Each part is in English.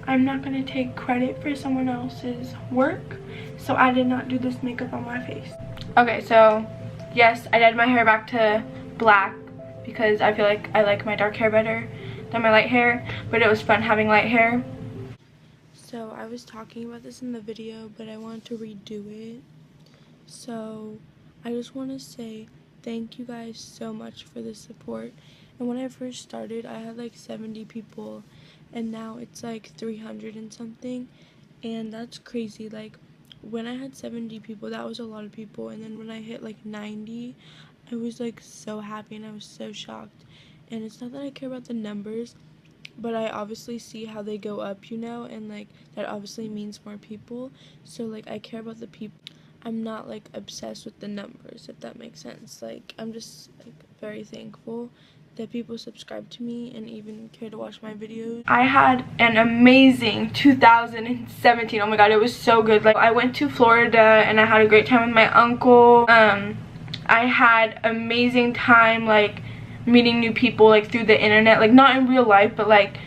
I'm not going to take credit for someone else's work, so I did not do this makeup on my face. Okay, so yes, I dyed my hair back to black because I feel like I like my dark hair better than my light hair, but it was fun having light hair. So I was talking about this in the video, but I wanted to redo it. So I just want to say thank you guys so much for the support. And when I first started, I had like 70 people, and now it's like 300 and something, and that's crazy. Like, when I had 70 people, that was a lot of people, and then when I hit like 90, I was like so happy and I was so shocked. And it's not that I care about the numbers, but I obviously see how they go up, you know, and like that obviously means more people. So like I care about the people. I'm not like obsessed with the numbers, if that makes sense. Like, I'm just like very thankful that people subscribe to me and even care to watch my videos. I had an amazing 2017. Oh my god, it was so good. Like, I went to Florida and I had a great time with my uncle. I had amazing time like meeting new people like through the internet, like not in real life, but like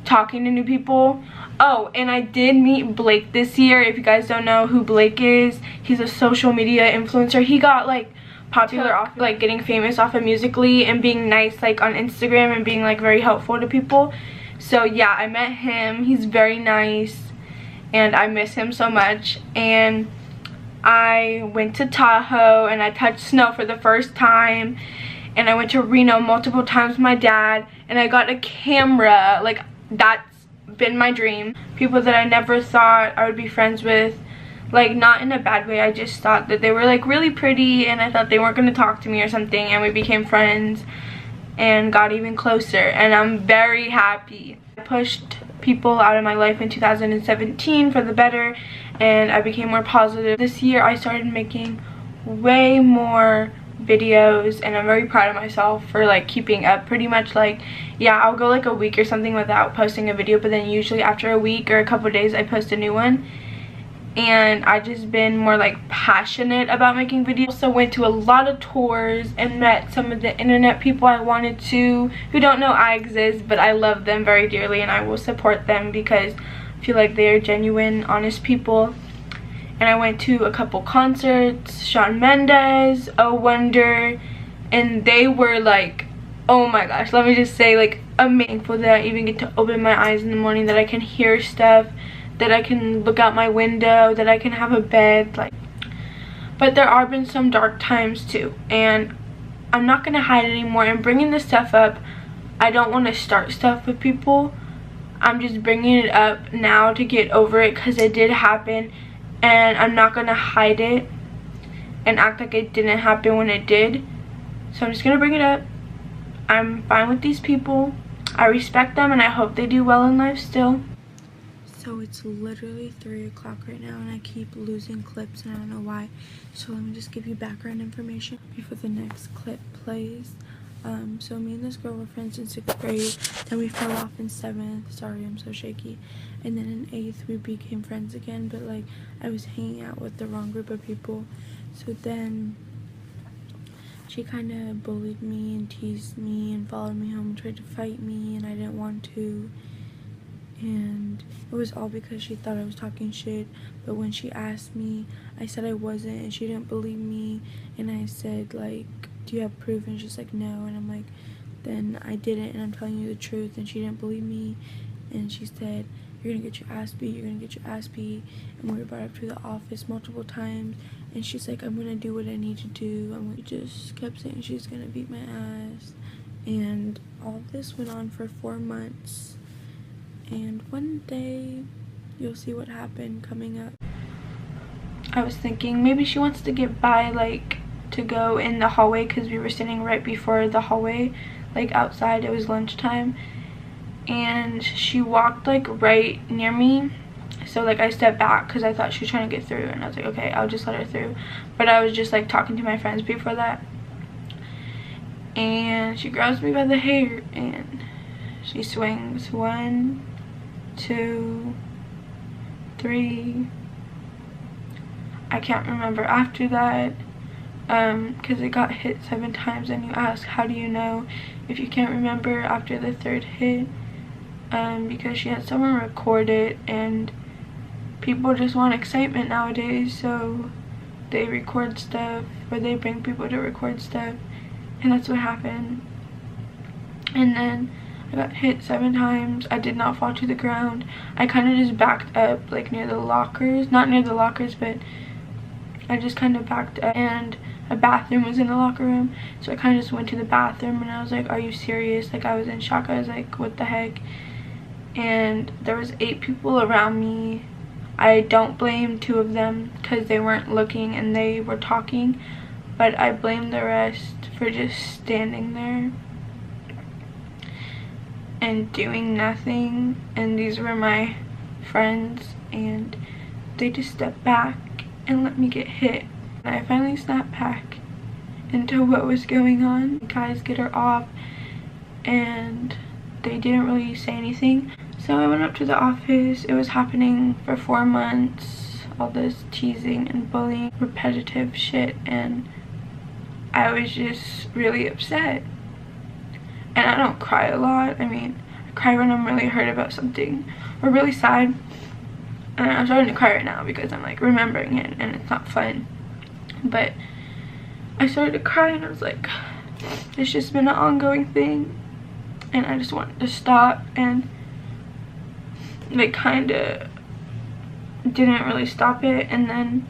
talking to new people. Oh, and I did meet Blake this year. If you guys don't know who Blake is, he's a social media influencer. He got like popular off like getting famous off of Musical.ly and being nice like on Instagram and being like very helpful to people. So yeah, I met him. He's very nice and I miss him so much. And I went to Tahoe and I touched snow for the first time, and I went to Reno multiple times with my dad, and I got a camera. Like, that's been my dream. People that I never thought I would be friends with, like not in a bad way, I just thought that they were like really pretty and I thought they weren't going to talk to me or something, and we became friends and got even closer, and I'm very happy. I pushed people out of my life in 2017 for the better, and I became more positive. This year I started making way more videos, and I'm very proud of myself for like keeping up. Pretty much like, yeah, I'll go like a week or something without posting a video, but then usually after a week or a couple of days I post a new one. And I just been more like passionate about making videos. Also went to a lot of tours and met some of the internet people I wanted to, who don't know I exist, but I love them very dearly and I will support them because I feel like they are genuine, honest people. And I went to a couple concerts, Shawn Mendes, Oh Wonder, and they were like, oh my gosh, let me just say, like, I'm thankful that I even get to open my eyes in the morning, that I can hear stuff, that I can look out my window, that I can have a bed, like. But there are been some dark times too, and I'm not gonna hide anymore. And bringing this stuff up, I don't want to start stuff with people. I'm just bringing it up now to get over it because it did happen, and I'm not gonna hide it and act like it didn't happen when it did. So I'm just gonna bring it up. I'm fine with these people. I respect them and I hope they do well in life still. So it's literally 3 o'clock right now and I keep losing clips and I don't know why. So let me just give you background information before the next clip plays. So me and this girl were friends in 6th grade, then we fell off in 7th, sorry I'm so shaky, and then in 8th we became friends again, but like I was hanging out with the wrong group of people. So then she kind of bullied me and teased me and followed me home and tried to fight me, and I didn't want to. And it was all because she thought I was talking shit. But when she asked me, I said I wasn't, and she didn't believe me. And I said, like, do you have proof? And she's like, no. And I'm like, then I didn't, and I'm telling you the truth. And she didn't believe me, and she said, you're gonna get your ass beat, you're gonna get your ass beat. And we were brought up to the office multiple times, and she's like, I'm gonna do what I need to do. And we just kept saying she's gonna beat my ass. And all this went on for 4 months. And one day, you'll see what happened coming up. I was thinking maybe she wants to get by, like, to go in the hallway, because we were sitting right before the hallway, like outside. It was lunchtime. And she walked, like, right near me. So, like, I stepped back because I thought she was trying to get through. And I was like, okay, I'll just let her through. But I was just, like, talking to my friends before that. And she grabs me by the hair and she swings 1, 2, 3. I can't remember after that, because it got hit 7 times, and you ask, how do you know if you can't remember after the 3rd hit? because she had someone record it, and people just want excitement nowadays, so they record stuff, or they bring people to record stuff, and that's what happened. And then I got hit 7 times. I did not fall to the ground. I kind of just backed up like near the lockers, not near the lockers, but I just kind of backed up, and a bathroom was in the locker room, so I kind of just went to the bathroom, and I was like, are you serious? Like, I was in shock. I was like, what the heck? And there was 8 people around me. I don't blame 2 of them because they weren't looking and they were talking, but I blame the rest for just standing there and doing nothing. And these were my friends, and they just stepped back and let me get hit. And I finally snapped back into what was going on. The guys get her off, and they didn't really say anything. So I went up to the office. It was happening for 4 months, all this teasing and bullying, repetitive shit, and I was just really upset. And I don't cry a lot. I mean, I cry when I'm really hurt about something or really sad. And I'm starting to cry right now because I'm like remembering it and it's not fun. But I started to cry, and I was like, it's just been an ongoing thing, and I just wanted to stop. And they kind of didn't really stop it. And then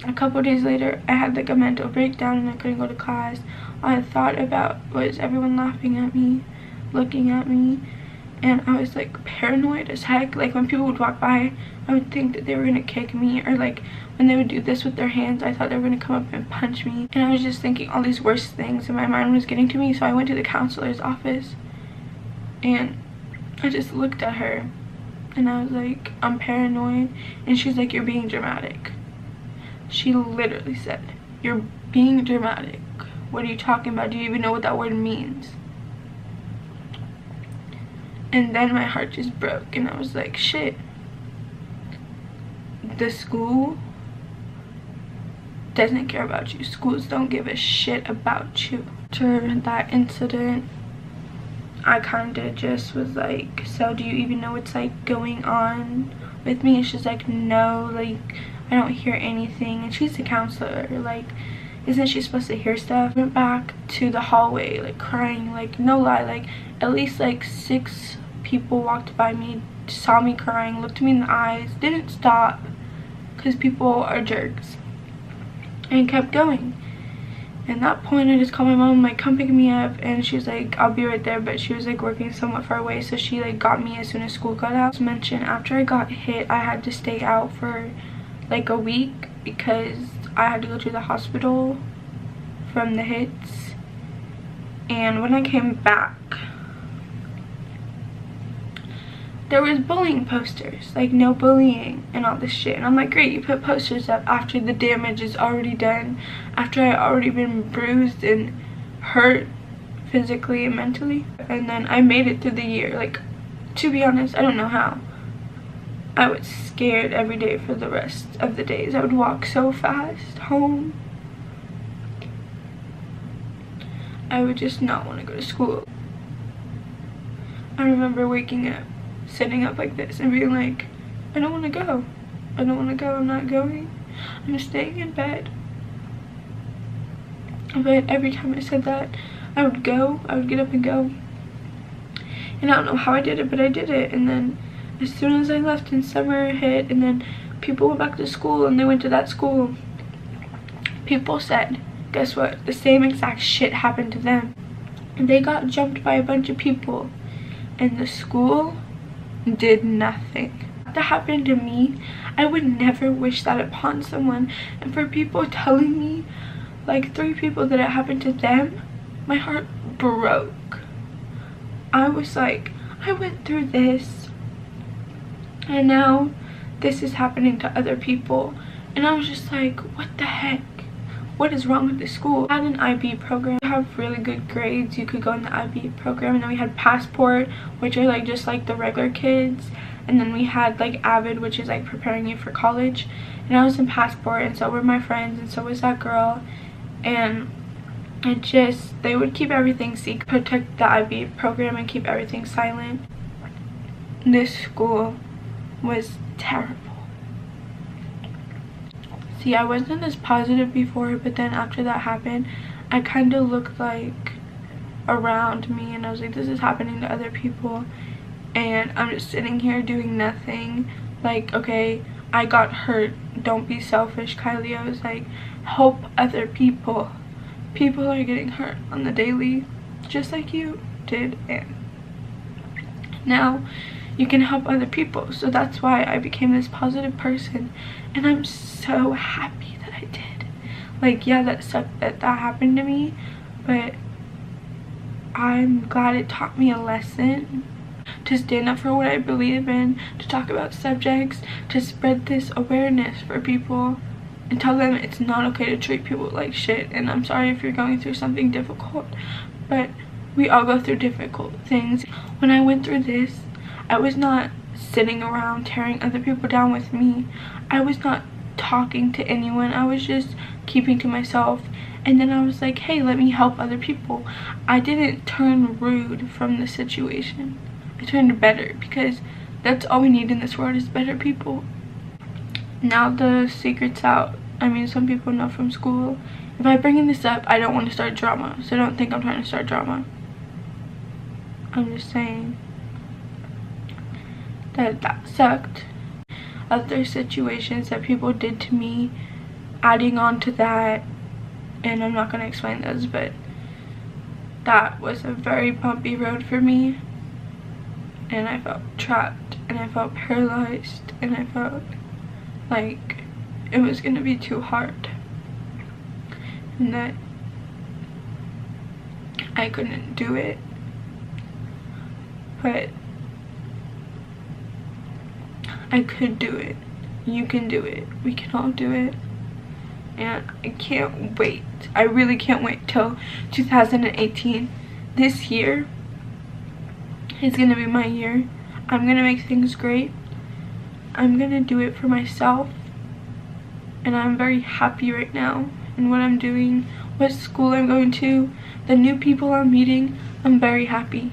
a couple days later, I had like a mental breakdown and I couldn't go to class. All I thought about was everyone laughing at me, looking at me, and I was like paranoid as heck. Like, when people would walk by, I would think that they were gonna kick me, or like when they would do this with their hands, I thought they were gonna come up and punch me. And I was just thinking all these worst things, and my mind was getting to me. So I went to the counselor's office, and I just looked at her, and I was like, I'm paranoid. And she's like, you're being dramatic. She literally said, you're being dramatic. What are you talking about? Do you even know what that word means? And then my heart just broke, and I was like, shit. The school doesn't care about you. Schools don't give a shit about you. After that incident, I kind of just was like, so do you even know what's like going on with me? And she's like, no, like, I don't hear anything. And she's a counselor, like, isn't she supposed to hear stuff? I went back to the hallway, like crying, like no lie, like at least like 6 people walked by me, saw me crying, looked me in the eyes, didn't stop because people are jerks, and kept going. At that point, I just called my mom, like, come pick me up, and she's like, I'll be right there. But she was like working somewhat far away, so she like got me as soon as school got out. As mentioned, after I got hit, I had to stay out for like a week because I had to go to the hospital from the hits. And when I came back, there was bullying posters, like no bullying and all this shit. And I'm like, great, you put posters up after the damage is already done, after I already been bruised and hurt physically and mentally. And then I made it through the year. Like, to be honest, I don't know how. I was scared every day for the rest of the days. I would walk so fast home. I would just not want to go to school. I remember waking up, sitting up like this and being like, I don't want to go. I don't want to go. I'm not going. I'm staying in bed. But every time I said that, I would go. I would get up and go. And I don't know how I did it, but I did it. And then as soon as I left and summer hit, and then people went back to school and they went to that school, people said, guess what? The same exact shit happened to them. And they got jumped by a bunch of people. And the school did nothing. If that happened to me, I would never wish that upon someone. And for people telling me, like 3 people, that it happened to them, my heart broke. I was like, I went through this, and now this is happening to other people. And I was just like, what the heck? What is wrong with this school? I had an IB program. You have really good grades, you could go in the IB program. And then we had Passport, which are like just like the regular kids. And then we had like Avid, which is like preparing you for college. And I was in Passport, and so were my friends, and so was that girl. And they would keep everything secret, protect the IB program and keep everything silent. this school was terrible. See, I wasn't as positive before, but then after that happened, I kind of looked like around me and I was like, this is happening to other people and I'm just sitting here doing nothing. Like, okay, I got hurt, don't be selfish, Kylie. I was like, help other people. People are getting hurt on the daily just like you did, and now you can help other people. So that's why I became this positive person, and I'm so happy that I did. Like, yeah, that sucked that happened to me, but I'm glad it taught me a lesson to stand up for what I believe in, to talk about subjects, to spread this awareness for people and tell them it's not okay to treat people like shit. And I'm sorry if you're going through something difficult, but we all go through difficult things. When I went through this, I was not sitting around tearing other people down with me. I was not talking to anyone. I was just keeping to myself. And then I was like, hey, let me help other people. I didn't turn rude from the situation. I turned better, because that's all we need in this world is better people. Now the secret's out. I mean, some people know from school. If I'm bringing this up, I don't want to start drama. So don't think I'm trying to start drama. I'm just saying that sucked. Other situations that people did to me, adding on to that, and I'm not going to explain those, but that was a very bumpy road for me, and I felt trapped, and I felt paralyzed, and I felt like it was going to be too hard, and that I couldn't do it. But I could do it. You can do it. We can all do it. And I can't wait. I really can't wait till 2018. This year is gonna be my year. I'm gonna make things great. I'm gonna do it for myself. And I'm very happy right now in what I'm doing, what school I'm going to, the new people I'm meeting. I'm very happy.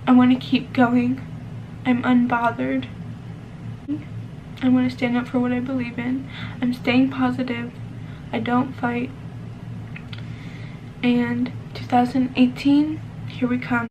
I want to keep going. I'm unbothered. I want to stand up for what I believe in. I'm staying positive. I don't fight. And 2018, here we come.